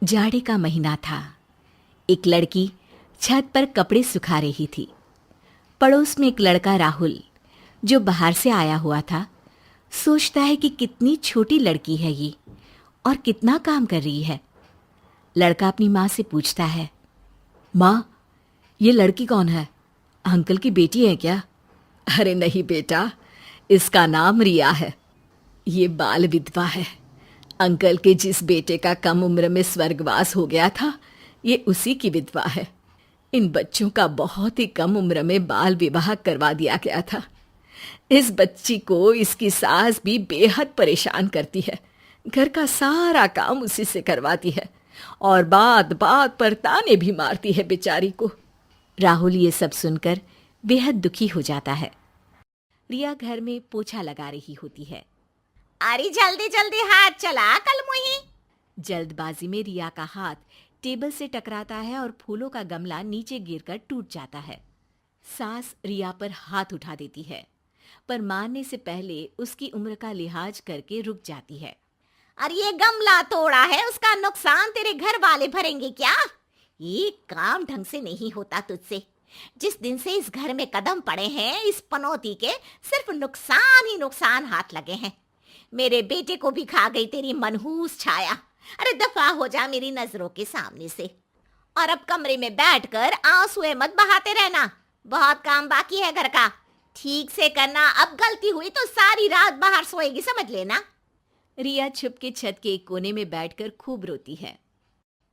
जाड़े का महीना था। एक लड़की छत पर कपड़े सुखा रही थी। पड़ोस में एक लड़का राहुल, जो बाहर से आया हुआ था, सोचता है कि कितनी छोटी लड़की है ये और कितना काम कर रही है। लड़का अपनी माँ से पूछता है, माँ, ये लड़की कौन है? अंकल की बेटी है क्या? अरे नहीं बेटा, इसका नाम रिया है। ये बाल विधवा है। अंकल के जिस बेटे का कम उम्र में स्वर्गवास हो गया था, ये उसी की विधवा है। इन बच्चों का बहुत ही कम उम्र में बाल विवाह करवा दिया गया था। इस बच्ची को इसकी सास भी बेहद परेशान करती है। घर का सारा काम उसी से करवाती है और बात बात पर ताने भी मारती है बेचारी को। राहुल ये सब सुनकर बेहद दुखी हो जाता है। रिया घर में पोछा लगा रही होती है। अरे जल्दी जल्दी हाथ चला कल मुही। जल्दबाजी में रिया का हाथ टेबल से टकराता है और फूलों का गमला नीचे गिरकर टूट जाता है। सास रिया पर हाथ उठा देती है, पर मारने से पहले उसकी उम्र का लिहाज करके रुक जाती है। अरे ये गमला तोड़ा है, उसका नुकसान तेरे घर वाले भरेंगे क्या? ये काम ढंग से नहीं होता तुझसे। जिस दिन से इस घर में कदम पड़े हैं, इस पनौती के सिर्फ नुकसान ही नुकसान हाथ लगे हैं। मेरे बेटे को भी खा गई तेरी मनहूस छाया। अरे दफा हो जा मेरी नजरों के सामने से। और अब कमरे में बैठकर आंसुए मत बहाते रहना। बहुत काम बाकी है घर का, ठीक से करना। अब गलती हुई तो सारी रात बाहर सोएगी, समझ लेना। रिया छुप के छत के एक कोने में बैठकर खूब रोती है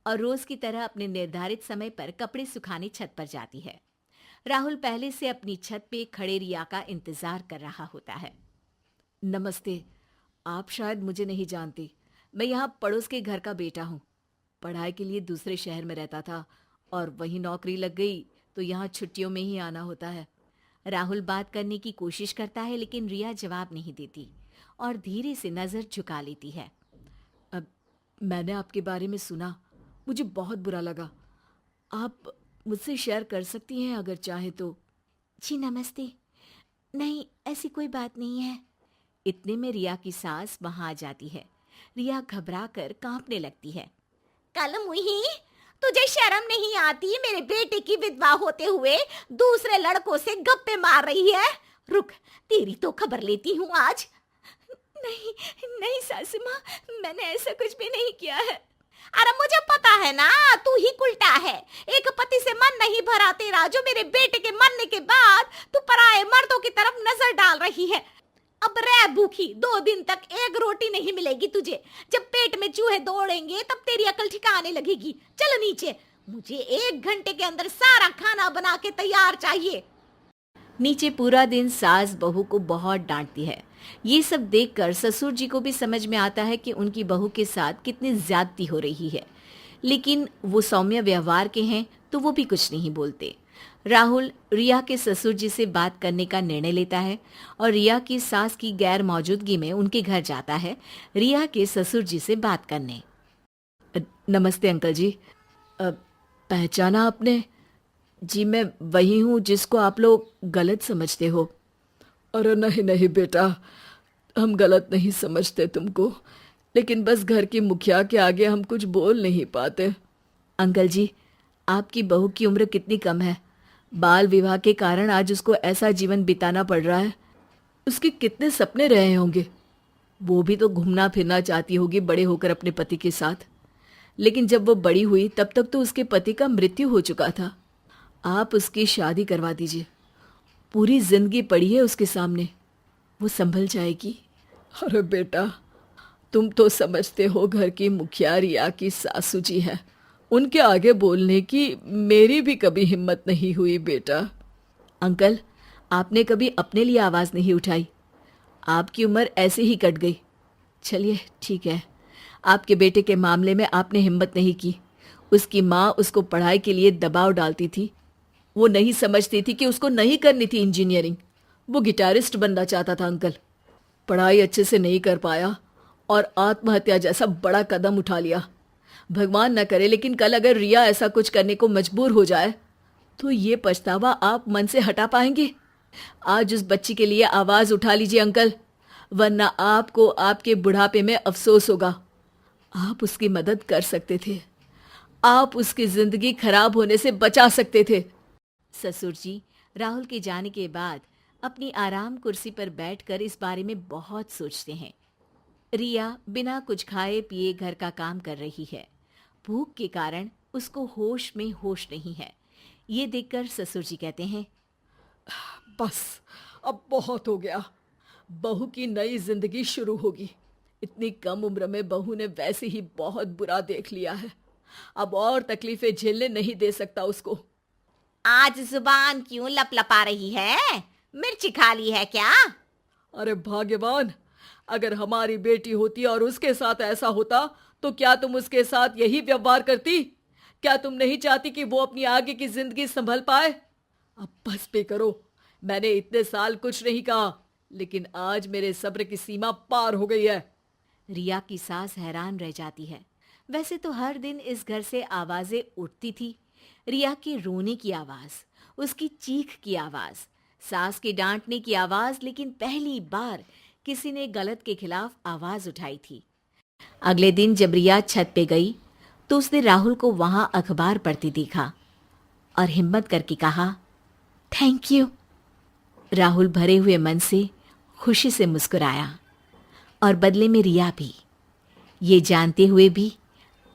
और रोज की तरह अपने निर्धारित समय पर कपड़े सुखाने छत पर जाती है। राहुल पहले से अपनी छत पे खड़े रिया का इंतजार कर रहा होता है। नमस्ते, आप शायद मुझे नहीं जानती। मैं यहाँ पड़ोस के घर का बेटा हूँ। पढ़ाई के लिए दूसरे शहर में रहता था और वहीं नौकरी लग गई तो यहाँ छुट्टियों में ही आना होता है। राहुल बात करने की कोशिश करता है, लेकिन रिया जवाब नहीं देती और धीरे से नजर झुका लेती है। अब मैंने आपके बारे में सुना, मुझे बहुत बुरा लगा। आप मुझसे शेयर कर सकती हैं अगर चाहे तो। जी नमस्ते। नहीं, ऐसी कोई बात नहीं है। इतने में रिया की सास वहां आ जाती है। रिया घबरा कर कांपने लगती है। कल मुही, तुझे शर्म नहीं आती? मेरे बेटे की विधवा होते हुए दूसरे लड़कों से गप्पे मार रही है। रुक, तेरी तो खबर लेती हूँ आज। नहीं नहीं सासू माँ, मैंने ऐसा कुछ भी नहीं किया है। अरे मुझे पता है ना, तू ही उल्टा है। एक पति से मन नहीं भरा तेरा, जो मेरे बेटे के मरने के बाद तू पराए मर्दों की तरफ नजर डाल रही है। अब रह भूखी, 2 दिन तक एक रोटी नहीं मिलेगी तुझे। जब पेट में चूहे दौड़ेंगे तब तेरी अकल ठिकाने लगेगी। चल नीचे, मुझे 1 घंटे के अंदर सारा खाना बना के तैयार चाहिए। नीचे पूरा दिन सास बहू को बहुत डांटती है। ये सब देखकर ससुर जी को भी समझ में आता है कि उनकी बहू के साथ कितनी ज्यादती हो रही है, लेकिन वो सौम्य व्यवहार के हैं तो वो भी कुछ नहीं बोलते। राहुल रिया के ससुर जी से बात करने का निर्णय लेता है और रिया की सास की गैर मौजूदगी में उनके घर जाता है रिया के ससुर जी से बात करने। नमस्ते अंकल जी, पहचाना आपने? जी मैं वही हूँ जिसको आप लोग गलत समझते हो। अरे नहीं नहीं बेटा, हम गलत नहीं समझते तुमको, लेकिन बस घर की मुखिया के आगे हम कुछ बोल नहीं पाते। अंकल जी, आपकी बहू की उम्र कितनी कम है। बाल विवाह के कारण आज उसको ऐसा जीवन बिताना पड़ रहा है। उसके कितने सपने रहे होंगे। वो भी तो घूमना फिरना चाहती होगी बड़े होकर अपने पति के साथ, लेकिन जब वो बड़ी हुई तब तक तो उसके पति का मृत्यु हो चुका था। आप उसकी शादी करवा दीजिए, पूरी जिंदगी पड़ी है उसके सामने, वो संभल जाएगी। अरे बेटा, तुम तो समझते हो घर की मुखिया रिया की सासू जी है, उनके आगे बोलने की मेरी भी कभी हिम्मत नहीं हुई बेटा। अंकल, आपने कभी अपने लिए आवाज़ नहीं उठाई। आपकी उम्र ऐसे ही कट गई। चलिए ठीक है, आपके बेटे के मामले में आपने हिम्मत नहीं की। उसकी माँ उसको पढ़ाई के लिए दबाव डालती थी। वो नहीं समझती थी कि उसको नहीं करनी थी इंजीनियरिंग, वो गिटारिस्ट बनना चाहता था। अंकल, पढ़ाई अच्छे से नहीं कर पाया और आत्महत्या जैसा बड़ा कदम उठा लिया। भगवान न करे, लेकिन कल अगर रिया ऐसा कुछ करने को मजबूर हो जाए तो ये पछतावा आप मन से हटा पाएंगे? आज उस बच्ची के लिए आवाज उठा लीजिए अंकल, वरना आपको आपके बुढ़ापे में अफसोस होगा। आप उसकी मदद कर सकते थे। आप उसकी जिंदगी खराब होने से बचा सकते थे। ससुर जी राहुल के जाने के बाद अपनी आराम कुर्सी पर बैठकर इस बारे में बहुत सोचते हैं। रिया बिना कुछ खाए पिए घर का काम कर रही है। भूख के कारण उसको होश में होश नहीं है। ये देखकर ससुर जी कहते हैं, बस अब बहुत हो गया। बहू की नई जिंदगी शुरू होगी। इतनी कम उम्र में बहू ने वैसे ही बहुत बुरा देख लिया है। अब और तकलीफें झेलने नहीं दे सकता उसको। आज जुबान क्यों लपलपा रही है? मिर्ची खा ली है क्या? अरे भाग्यवान, अगर हमारी बेटी होती और उसके साथ ऐसा होता तो क्या तुम उसके साथ यही व्यवहार करती? क्या तुम नहीं चाहती कि वो अपनी आगे की जिंदगी संभल पाए? अब बस पे करो। मैंने इतने साल कुछ नहीं कहा, लेकिन आज मेरे सब्र की सीमा पार हो गई है। रिया की सास हैरान रह जाती है। वैसे तो हर दिन इस घर से आवाजें उठती थी। रिया के रोने की आवाज, उसकी चीख की आवाज, सास के डांटने की आवाज, लेकिन पहली बार किसी ने गलत के खिलाफ आवाज उठाई थी। अगले दिन जब रिया छत पे गई तो उसने राहुल को वहां अखबार पढ़ते देखा और हिम्मत करके कहा, थैंक यू। राहुल भरे हुए मन से खुशी से मुस्कुराया और बदले में रिया भी, ये जानते हुए भी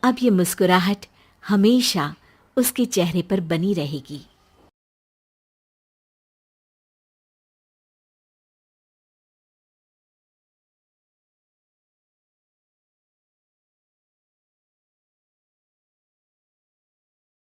अब ये मुस्कुराहट हमेशा उसके चेहरे पर बनी रहेगी।